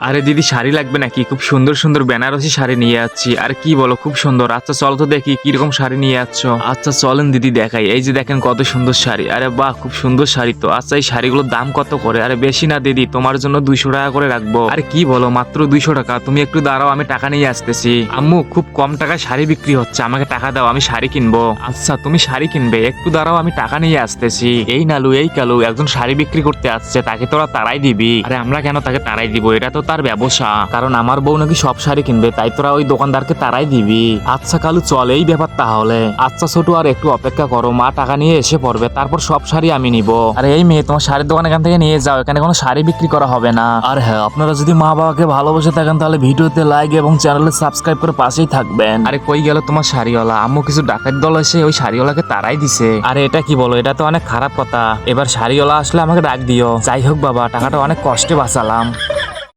আরে দিদি শাড়ি লাগবে নাকি? খুব সুন্দর সুন্দর বেনারসি শাড়ি নিয়ে যাচ্ছি। আর কি বলো, খুব সুন্দর। আচ্ছা চলো তো দেখি কিরকম শাড়ি নিয়ে যাচ্ছ। আচ্ছা চলেন দিদি দেখাই। এই যে দেখেন কত সুন্দর শাড়ি। আরে বাহ, খুব সুন্দর শাড়ি তো। আচ্ছা এই শাড়িগুলোর দাম কত করে? আরে বেশি না দিদি, তোমার জন্য 200 টাকা করে রাখবো। আরে কি বলো, মাত্র 200 টাকা? তুমি একটু দাঁড়াও, আমি টাকা নিয়ে আসতেছি। আম্মু খুব কম টাকায় শাড়ি বিক্রি হচ্ছে, আমাকে টাকা দাও, আমি শাড়ি কিনবো। আচ্ছা তুমি শাড়ি কিনবে, একটু দাঁড়াও, আমি টাকা নিয়ে আসতেছি। এই নালু এই কালু, একজন শাড়ি বিক্রি করতে আসছে, তাকে তোরা তারাই দিবি? আরে আমরা কেন তাকে তারাই দিব, এটা তো তার ব্যবসা। কারণ আমার বউ নাকি সব শাড়ি কিনবে, তাই তোরা ওই দোকানদারকে তারাই দিবি। আচ্ছা কালু চল, এই ব্যাপার তাহলে। আচ্ছা ছোট, আর একটু অপেক্ষা করো, মা টাকা নিয়ে এসে পড়বে, তারপর সব শাড়ি আমি নিব। আরে এই মেয়ে, তোমার শাড়ির দোকান এখান থেকে নিয়ে যাও, এখানে কোনো শাড়ি বিক্রি করা হবে না। আর হ্যাঁ, আপনারা যদি মা বাবাকে ভালোবেসে থাকেন তাহলে ভিডিওতে লাইক এবং চ্যানেলে সাবস্ক্রাইব করে পাশেই থাকবেন। আরে কই গেল তোমার শাড়িওয়ালা? আম্মু কিছু ডাকাত দল এসে ওই শাড়িওয়ালাকে তারাই দিছে। আরে এটা কি বলো, এটা তো অনেক খারাপ কথা। এবার শাড়িওয়ালা আসলে আমাকে ডাক দিও। যাই হোক বাবা, টাকাটা অনেক কষ্টে বাঁচালাম।